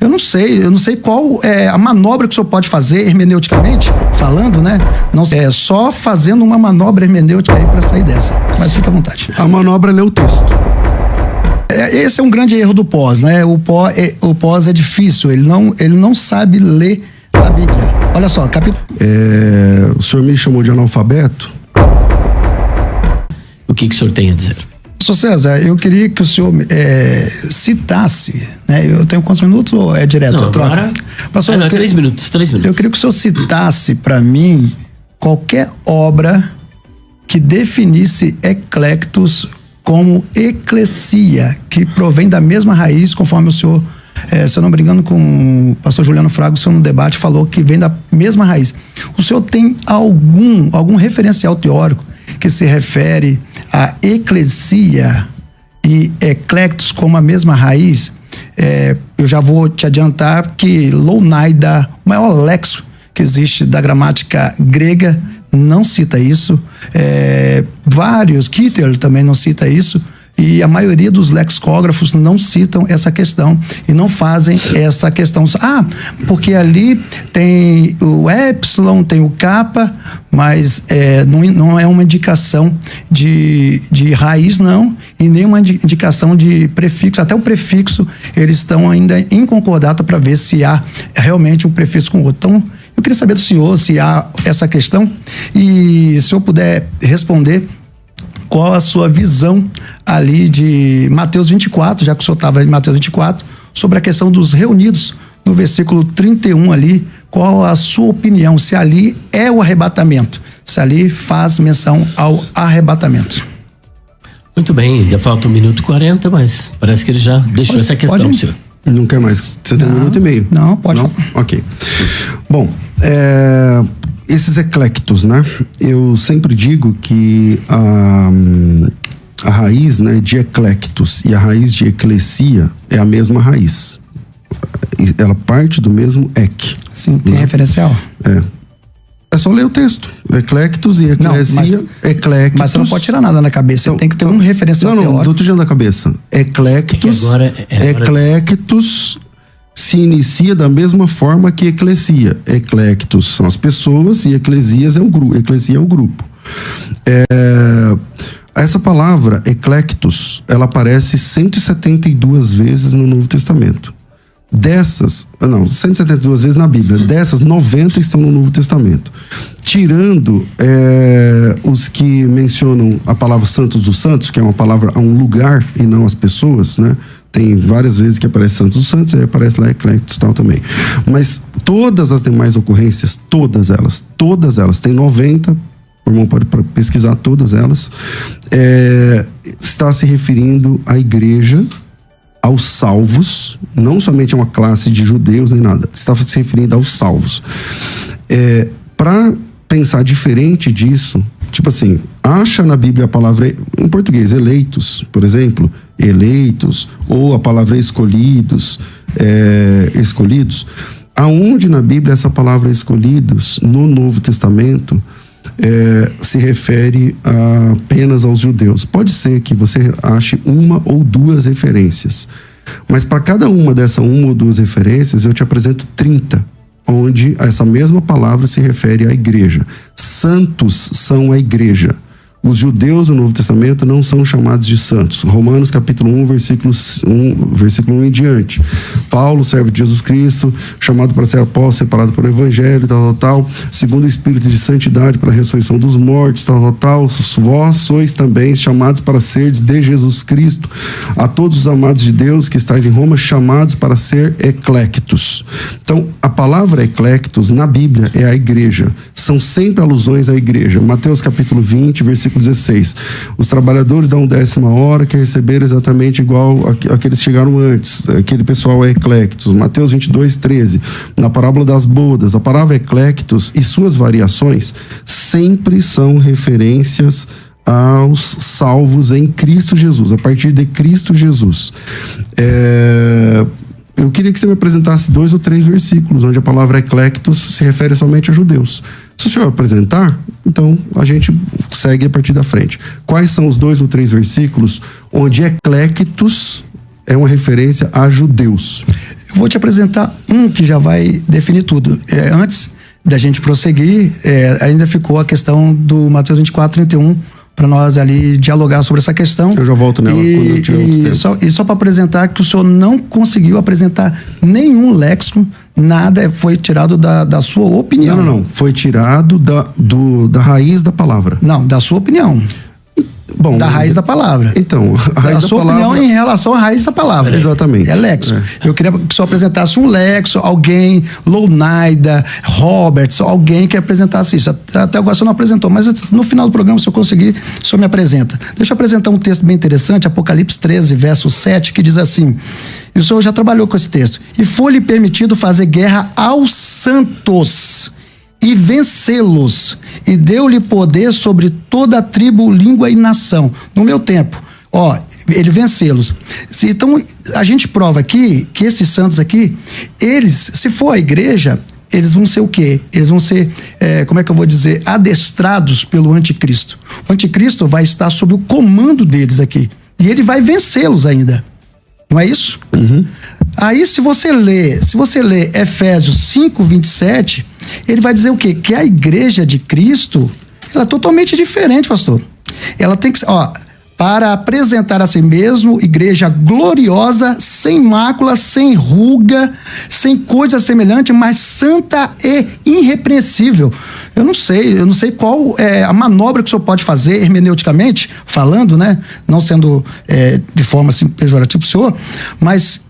Eu não sei qual é a manobra que o senhor pode fazer hermeneuticamente, falando, né? Não sei, é só fazendo uma manobra hermenêutica aí para sair dessa. Mas fica à vontade. A manobra é ler o texto. Esse é um grande erro do pós, né? O pós é difícil, ele não sabe ler a Bíblia. Olha só, capítulo... O senhor me chamou de analfabeto? O que o senhor tem a dizer? Sr. César, eu queria que o senhor citasse, né? Eu tenho quantos minutos ou é direto? Não, agora... Pastor, não, 3 minutos. Eu queria que o senhor citasse para mim qualquer obra que definisse eclectos como eclesia, que provém da mesma raiz, conforme o senhor, se eu não me engano, com o pastor Juliano Fraga, o senhor no debate falou que vem da mesma raiz. O senhor tem algum referencial teórico que se refere a eclesia e eclectos como a mesma raiz? Eu já vou te adiantar que Lounaida, o maior lexo que existe da gramática grega, não cita isso. Vários, Kittel também não cita isso. E a maioria dos lexicógrafos não citam essa questão e não fazem essa questão. Porque ali tem o epsilon, tem o kappa, mas não é uma indicação de raiz, não, e nem uma indicação de prefixo. Até o prefixo, eles estão ainda em concordata para ver se há realmente um prefixo com o outro. Então, eu queria saber do senhor se há essa questão e se eu puder responder, qual a sua visão ali de Mateus 24, já que o senhor estava em Mateus 24, sobre a questão dos reunidos no versículo 31 ali, qual a sua opinião, se ali é o arrebatamento, se ali faz menção ao arrebatamento. Muito bem, ainda falta 1 minuto e 40, mas parece que ele já deixou essa questão do senhor. Não quer mais? Você tem 1 minuto e meio? Não, pode falar. Ok. Bom, esses eclectos, né? Eu sempre digo que a raiz, né, de eclectos e a raiz de eclesia é a mesma raiz. Ela parte do mesmo ek. Sim, tem referencial. É só ler o texto. Eclectos e eclesia. Eclectos. Mas você não pode tirar nada na cabeça. Você tem que ter um referencial teórico. Não tô tirando da cabeça. Eclectos. Eclectos se inicia da mesma forma que eclesia. Eclectos são as pessoas e eclesias é o grupo. Eclesia é o grupo. Essa palavra eclectos, ela aparece 172 vezes no Novo Testamento. 172 vezes na Bíblia. Dessas, 90 estão no Novo Testamento. Tirando os que mencionam a palavra santos dos santos, que é uma palavra a um lugar e não as pessoas, né? Tem várias vezes que aparece santos dos santos, aí aparece lá eclectos e tal também. Mas todas as demais ocorrências, todas elas, tem 90, o irmão pode pesquisar todas elas, está se referindo à igreja, aos salvos, não somente a uma classe de judeus nem nada, está se referindo aos salvos. Para pensar diferente disso, tipo assim, acha na Bíblia a palavra, em português, eleitos, por exemplo, eleitos, ou a palavra escolhidos, escolhidos, aonde na Bíblia essa palavra escolhidos, no Novo Testamento, se refere apenas aos judeus. Pode ser que você ache 1 ou 2 referências, mas para cada uma dessas 1 ou 2 referências eu te apresento 30, onde essa mesma palavra se refere à igreja. Santos são a igreja. Os judeus do Novo Testamento não são chamados de santos. Romanos capítulo 1, versículo 1 em diante. Paulo, servo de Jesus Cristo, chamado para ser apóstolo, separado pelo Evangelho, tal. Segundo o Espírito de santidade para a ressurreição dos mortos, tal. Vós sois também chamados para seres de Jesus Cristo. A todos os amados de Deus que estáis em Roma, chamados para ser eclectos. Então, a palavra eclectos na Bíblia é a igreja. São sempre alusões à igreja. Mateus capítulo 20, versículo 16. Os trabalhadores dão 10ª hora que receberam exatamente igual aqueles que chegaram antes. Aquele pessoal é eclectos. Mateus 22, 13. Na parábola das bodas, a palavra eclectos e suas variações sempre são referências aos salvos em Cristo Jesus, a partir de Cristo Jesus. Eu queria que você me apresentasse 2 ou 3 versículos onde a palavra eclectos se refere somente a judeus. Se o senhor apresentar, então a gente segue a partir da frente. Quais são os 2 ou 3 versículos onde eclectos é uma referência a judeus? Eu vou te apresentar um que já vai definir tudo. Antes da gente prosseguir, ainda ficou a questão do Mateus 24:31 para nós ali dialogar sobre essa questão. Eu já volto nela quando eu tiver outro tempo. Só para apresentar que o senhor não conseguiu apresentar nenhum léxico, nada foi tirado da sua opinião. Não. Foi tirado da raiz da palavra. Não, da sua opinião. Bom, da raiz da palavra. Então, a raiz da sua palavra... opinião em relação à raiz da palavra. Exatamente. É léxico. Eu queria que o senhor apresentasse um léxico, alguém, Lounaida, Roberts, alguém que apresentasse isso. Até agora o senhor não apresentou, mas no final do programa, se eu conseguir, o senhor me apresenta. Deixa eu apresentar um texto bem interessante, Apocalipse 13, verso 7, que diz assim, e o senhor já trabalhou com esse texto, e foi-lhe permitido fazer guerra aos santos e vencê-los, e deu-lhe poder sobre toda a tribo, língua e nação. No meu tempo, ele vencê-los. Então, a gente prova aqui que esses santos aqui, eles, se for a igreja, eles vão ser o quê? Eles vão ser, adestrados pelo anticristo. O anticristo vai estar sob o comando deles aqui, e ele vai vencê-los ainda. Não é isso? Uhum. Aí, se você lê Efésios 5:27, ele vai dizer o quê? Que a igreja de Cristo, ela é totalmente diferente, pastor. Ela tem que ser, para apresentar a si mesmo igreja gloriosa, sem mácula, sem ruga, sem coisa semelhante, mas santa e irrepreensível. Eu não sei qual é a manobra que o senhor pode fazer hermeneuticamente, falando, né? Não sendo de forma assim pejorativa para o senhor, mas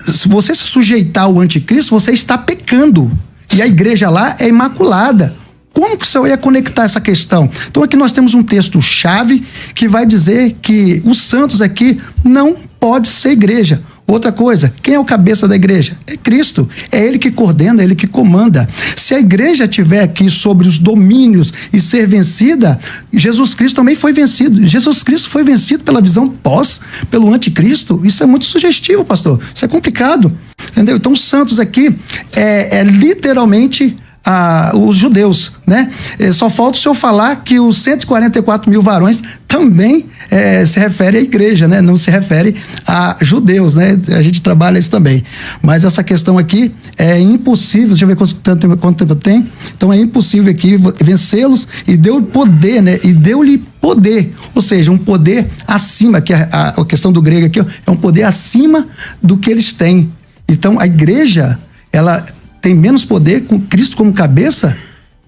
se você se sujeitar ao anticristo, você está pecando. E a igreja lá é imaculada. Como que o senhor ia conectar essa questão? Então aqui nós temos um texto-chave que vai dizer que os santos aqui não pode ser igreja. Outra coisa, quem é o cabeça da igreja? É Cristo. É Ele que coordena, é Ele que comanda. Se a igreja estiver aqui sobre os domínios e ser vencida, Jesus Cristo também foi vencido. Jesus Cristo foi vencido pela visão pelo anticristo. Isso é muito sugestivo, pastor. Isso é complicado. Entendeu? Então os santos aqui é literalmente... os judeus, né? Só falta o senhor falar que os 144 mil varões também se refere à igreja, né? Não se refere a judeus, né? A gente trabalha isso também. Mas essa questão aqui é impossível, deixa eu ver quanto tempo tem. Então é impossível aqui vencê-los e deu poder, né? E deu-lhe poder, ou seja, um poder acima, que a questão do grego aqui é um poder acima do que eles têm. Então a igreja, ela tem menos poder com Cristo como cabeça?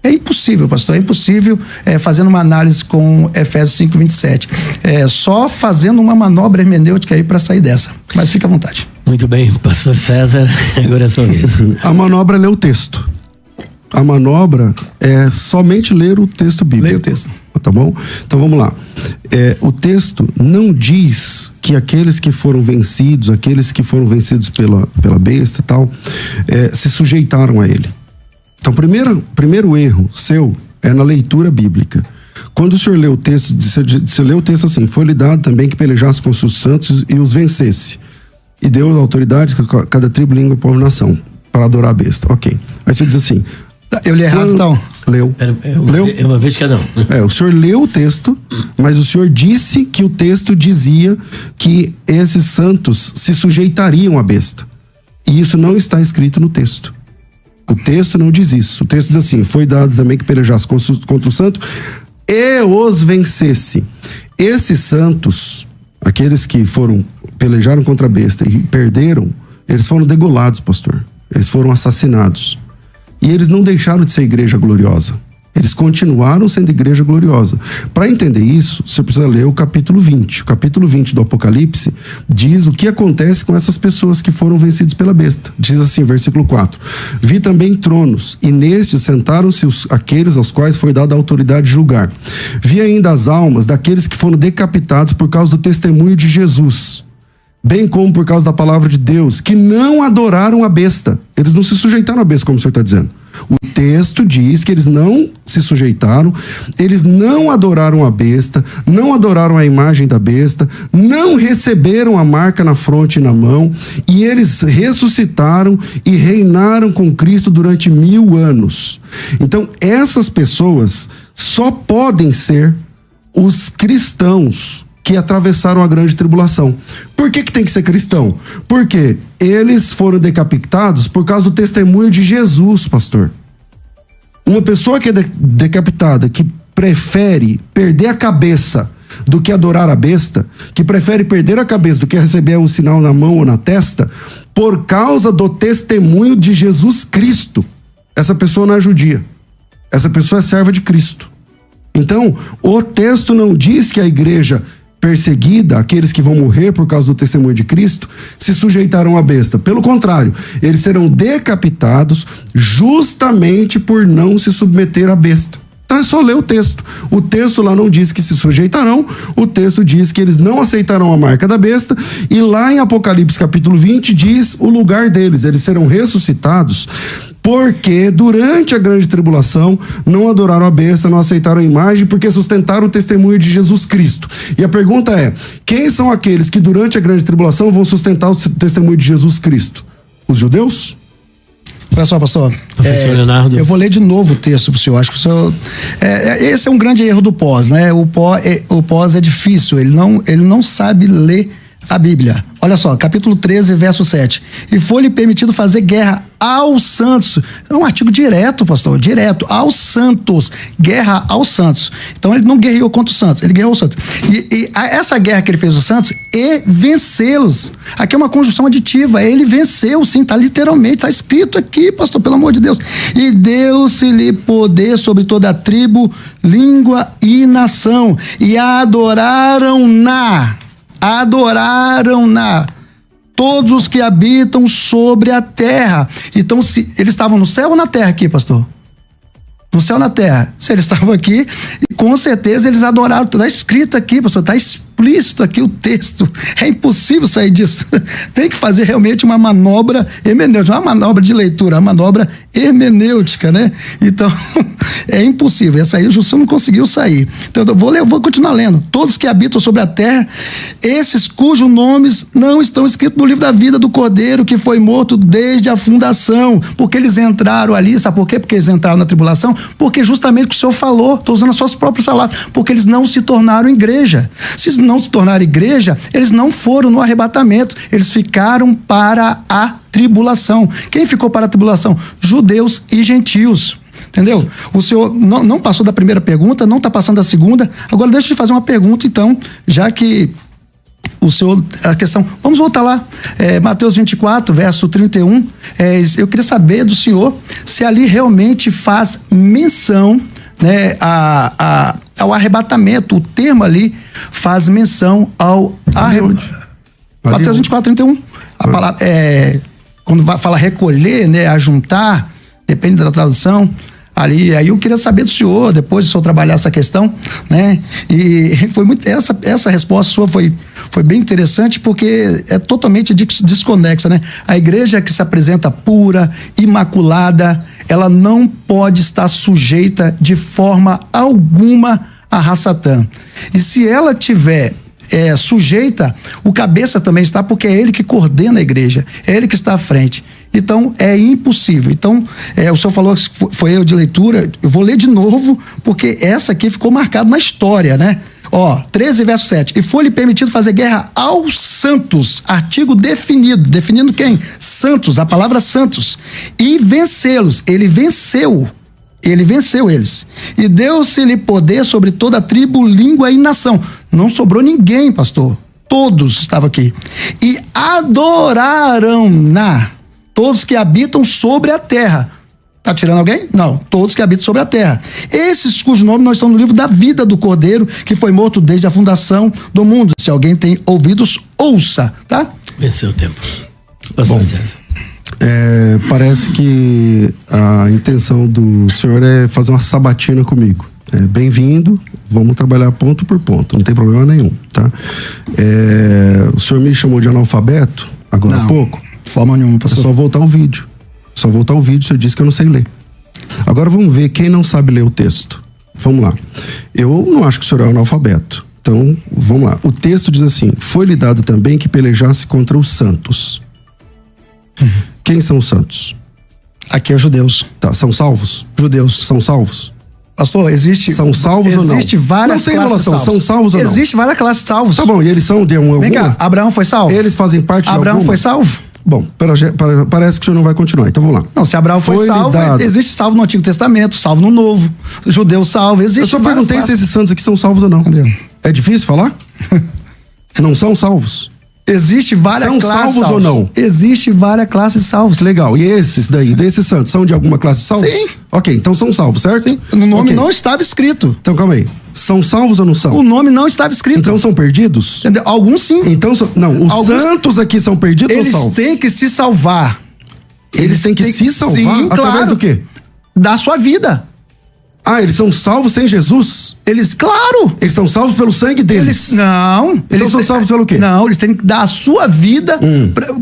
É impossível, pastor, é impossível, fazendo uma análise com Efésios 5:27. Só fazendo uma manobra hermenêutica aí para sair dessa. Mas fica à vontade. Muito bem, pastor César, agora é a sua vez. A manobra é ler o texto. A manobra é somente ler o texto bíblico. Leia o texto. Tá bom? Então vamos lá. O texto não diz que aqueles que foram vencidos pela besta e tal, se sujeitaram a ele. Então, primeiro erro seu é na leitura bíblica. Quando o senhor lê o texto, você lê o texto assim, foi-lhe dado também que pelejasse com os seus santos e os vencesse. E deu autoridade a cada tribo, língua, povo e nação, para adorar a besta. Ok. Aí você diz assim... Eu li errado, então? Leu. Leu? É uma vez cada um. O senhor leu o texto, mas o senhor disse que o texto dizia que esses santos se sujeitariam à besta. E isso não está escrito no texto. O texto não diz isso. O texto diz assim, foi dado também que pelejasse contra o santo e os vencesse. Esses santos, aqueles que pelejaram contra a besta e perderam, eles foram degolados, pastor. Eles foram assassinados. E eles não deixaram de ser igreja gloriosa. Eles continuaram sendo igreja gloriosa. Para entender isso, você precisa ler o capítulo 20. O capítulo 20 do Apocalipse diz o que acontece com essas pessoas que foram vencidas pela besta. Diz assim, versículo 4. Vi também tronos, e nestes sentaram-se aqueles aos quais foi dada a autoridade de julgar. Vi ainda as almas daqueles que foram decapitados por causa do testemunho de Jesus, bem como por causa da palavra de Deus, que não adoraram a besta. Eles não se sujeitaram à besta, como o senhor está dizendo. O texto diz que eles não se sujeitaram, eles não adoraram a besta, não adoraram a imagem da besta, não receberam a marca na fronte e na mão, e eles ressuscitaram e reinaram com Cristo durante 1000 anos. Então, essas pessoas só podem ser os cristãos que atravessaram a grande tribulação. Por que tem que ser cristão? Porque eles foram decapitados por causa do testemunho de Jesus, pastor. Uma pessoa que é decapitada, que prefere perder a cabeça do que adorar a besta, que prefere perder a cabeça do que receber um sinal na mão ou na testa, por causa do testemunho de Jesus Cristo. Essa pessoa não é judia. Essa pessoa é serva de Cristo. Então, o texto não diz que a igreja perseguida, aqueles que vão morrer por causa do testemunho de Cristo, se sujeitarão à besta. Pelo contrário, eles serão decapitados justamente por não se submeter à besta. Então é só ler o texto. O texto lá não diz que se sujeitarão, o texto diz que eles não aceitarão a marca da besta, e lá em Apocalipse capítulo 20 diz o lugar deles, eles serão ressuscitados, porque durante a grande tribulação não adoraram a besta, não aceitaram a imagem, porque sustentaram o testemunho de Jesus Cristo. E a pergunta é, quem são aqueles que durante a grande tribulação vão sustentar o testemunho de Jesus Cristo? Os judeus? Olha só, pastor. Professor Leonardo. Eu vou ler de novo o texto para o senhor. Acho que o senhor. Esse é um grande erro do pós, né? O pós é difícil, ele não sabe ler a Bíblia. Olha só, capítulo 13, verso 7. E foi-lhe permitido fazer guerra aos santos. É um artigo direto, pastor, direto, aos santos. Guerra aos santos. Então ele não guerreou contra os santos, ele guerreou os santos. E essa guerra que ele fez aos santos e vencê-los. Aqui é uma conjunção aditiva, ele venceu, sim, tá literalmente, tá escrito aqui, pastor, pelo amor de Deus. E deu-se-lhe poder sobre toda a tribo, língua e nação. E adoraram-na todos os que habitam sobre a terra. Então, se eles estavam no céu ou na terra aqui, pastor? No céu ou na terra? Se eles estavam aqui, com certeza eles adoraram. Está escrito aqui, pastor, está explícito aqui o texto. É impossível sair disso. Tem que fazer realmente uma manobra hermenêutica, uma manobra de leitura, uma manobra hermenêutica, né? Então, é impossível. Essa aí o Jussão não conseguiu sair. Então, eu vou continuar lendo. Todos que habitam sobre a terra, esses cujos nomes não estão escritos no livro da vida do Cordeiro, que foi morto desde a fundação. Porque eles entraram ali, sabe por quê? Porque eles entraram na tribulação? Porque justamente o que o Senhor falou, estou usando as suas próprias palavras, porque eles não se tornaram igreja. Se não se tornaram igreja, eles não foram no arrebatamento, eles ficaram para a tribulação. Quem ficou para a tribulação? Judeus e gentios. Entendeu? O senhor não passou da primeira pergunta, não está passando da segunda. Agora deixa eu te fazer uma pergunta, então, já que o senhor, a questão, vamos voltar lá, Mateus 24, verso 31, eu queria saber do senhor se ali realmente faz menção, né, ao arrebatamento. O termo ali faz menção ao arrebatamento. Mateus 24, 31. A palavra, quando fala recolher, né, ajuntar, depende da tradução. Ali, aí eu queria saber do senhor, depois do senhor trabalhar essa questão, né? E foi muito, essa resposta sua foi bem interessante, porque é totalmente desconexa, né? A igreja que se apresenta pura, imaculada, ela não pode estar sujeita de forma alguma à raça Satã. E se ela tiver sujeita, o cabeça também está, porque é ele que coordena a igreja, é ele que está à frente. Então, é impossível. Então, o senhor falou que foi erro de leitura, eu vou ler de novo, porque essa aqui ficou marcada na história, né? 13, verso 7. E foi-lhe permitido fazer guerra aos santos, artigo definido. Definindo quem? Santos, a palavra santos. E vencê-los. Ele venceu eles. E deu-se-lhe poder sobre toda a tribo, língua e nação. Não sobrou ninguém, pastor. Todos estavam aqui. E adoraram-na todos que habitam sobre a terra. Tá tirando alguém? Não. Todos que habitam sobre a terra. Esses cujos nomes não estão no livro da vida do Cordeiro, que foi morto desde a fundação do mundo. Se alguém tem ouvidos, ouça, tá? Venceu o tempo. Pastor César. Parece que a intenção do senhor é fazer uma sabatina comigo. Bem-vindo, vamos trabalhar ponto por ponto, não tem problema nenhum, tá? O senhor me chamou de analfabeto agora há pouco? De forma nenhuma, pastor. É só voltar o vídeo. O senhor disse que eu não sei ler. Agora vamos ver quem não sabe ler o texto. Vamos lá. Eu não acho que o senhor é analfabeto. Então, vamos lá. O texto diz assim: foi-lhe dado também que pelejasse contra os santos. Quem são os santos? Aqui é os judeus. Tá, são salvos? Judeus. São salvos? Pastor, São salvos ou não? Existe várias não sei classes de salvos. São salvos ou não? Existe várias classes de salvos. Tá bom, e eles são de alguma? Vem cá, Abraão foi salvo? Eles fazem parte de Abraão alguma? foi salvo? Bom, parece que o senhor não vai continuar, então vamos lá. Não, se Abraão foi salvo, existe salvo no Antigo Testamento, salvo no Novo, judeu salvo, existe. Eu só perguntei se esses santos aqui são salvos ou não. Entendeu? É difícil falar? Não são salvos? Existe várias são classes salvos ou não? Existe várias classes de salvos. Legal. E desses santos, são de alguma classe de salvos? Sim. Ok, então são salvos, certo? Sim. No nome Ok. não estava escrito. Então calma aí. São salvos ou não são? O nome não estava escrito. Então são perdidos? Entendeu? Alguns sim. Então, não, os santos aqui são perdidos ou Eles salvos? têm que se salvar. Eles têm que se salvar? Sim, Através claro. do quê? Da sua vida. Ah, eles são salvos sem Jesus? Claro. Eles são salvos pelo sangue deles? Não. Então são salvos pelo quê? Não, eles têm que dar a sua vida,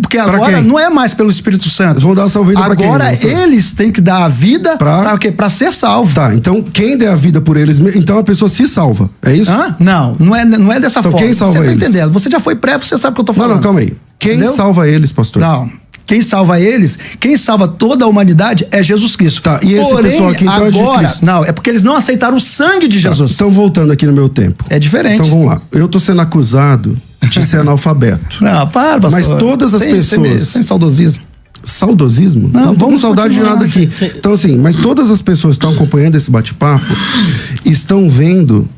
porque agora quem? não é mais pelo Espírito Santo. Eles vão dar a sua vida pra quem? Agora eles têm que dar a vida para quê? Para ser salvo. Tá, então quem der a vida por eles, então a pessoa se salva, é isso? Hã? Não é dessa Então forma. quem salva você tá eles? entendendo? Você já foi pré, você sabe o que eu tô falando. Não, calma aí. Quem Entendeu? salva eles, pastor? Não. Quem salva eles, quem salva toda a humanidade é Jesus Cristo. Tá, e esse pessoal aqui então agora, é de Cristo? Não, é porque eles não aceitaram o sangue de Jesus. Então, voltando aqui no meu tempo. É diferente. Então, vamos lá. Eu tô sendo acusado de ser analfabeto. Não, para, pastor. Mas todas as pessoas... Sem saudosismo. Saudosismo? Não tô com saudade de nada aqui. Então, assim, mas todas as pessoas que estão acompanhando esse bate-papo estão vendo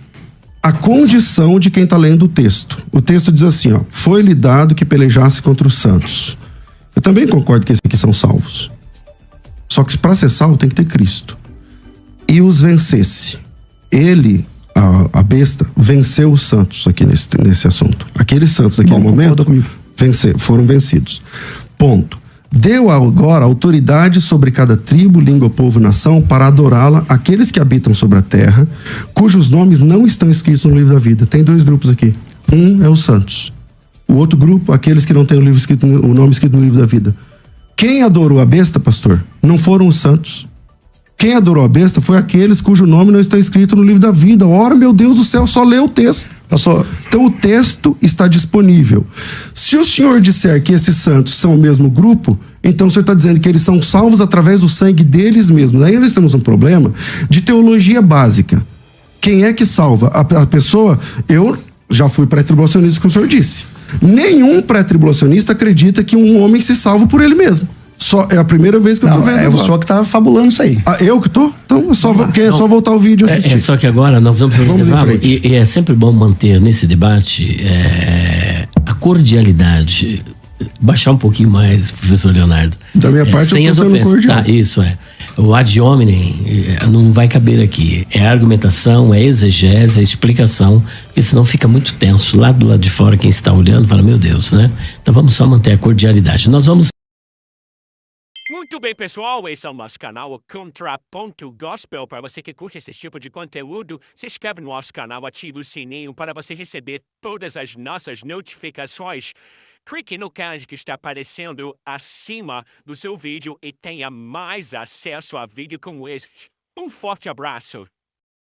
a condição de quem está lendo o texto. O texto diz assim, ó, foi-lhe dado que pelejasse contra os santos. Eu também concordo que esses aqui são salvos. Só que para ser salvo tem que ter Cristo. E os vencesse. Ele, a besta, venceu os santos aqui nesse assunto. Aqueles santos naquele momento foram vencidos. Ponto. Deu agora autoridade sobre cada tribo, língua, povo e nação para adorá-la aqueles que habitam sobre a terra, cujos nomes não estão escritos no livro da vida. Tem dois grupos aqui. Um é os santos. O outro grupo, aqueles que não têm o nome escrito no livro da vida. Quem adorou a besta, pastor? Não foram os santos. Quem adorou a besta foi aqueles cujo nome não está escrito no livro da vida. Ora, meu Deus do céu, só lê o texto. Pastor, então o texto está disponível. Se o senhor disser que esses santos são o mesmo grupo, então o senhor está dizendo que eles são salvos através do sangue deles mesmos. Aí nós temos um problema de teologia básica. Quem é que salva? A pessoa, eu já fui pré-tribulacionista, como o senhor disse. Nenhum pré-tribulacionista acredita que um homem se salva por ele mesmo. É a primeira vez que eu tô vendo. É o senhor que tá fabulando isso aí. Ah, eu que tô? Então é só voltar o vídeo e assistir. Só que agora nós vamos ao intervalo e é sempre bom manter nesse debate a cordialidade. Baixar um pouquinho mais, professor Leonardo. Da minha parte, sem eu tô sendo cordial. Tá, isso é. O ad hominem não vai caber aqui. É argumentação, é exegese, é explicação, porque senão fica muito tenso. Lá do lado de fora, quem está olhando, fala, meu Deus, né? Então vamos só manter a cordialidade. Nós vamos... Muito bem, pessoal, esse é o nosso canal Contraponto Gospel. Para você que curte esse tipo de conteúdo, se inscreve no nosso canal, ative o sininho para você receber todas as nossas notificações. Clique no card que está aparecendo acima do seu vídeo e tenha mais acesso a vídeo como este. Um forte abraço.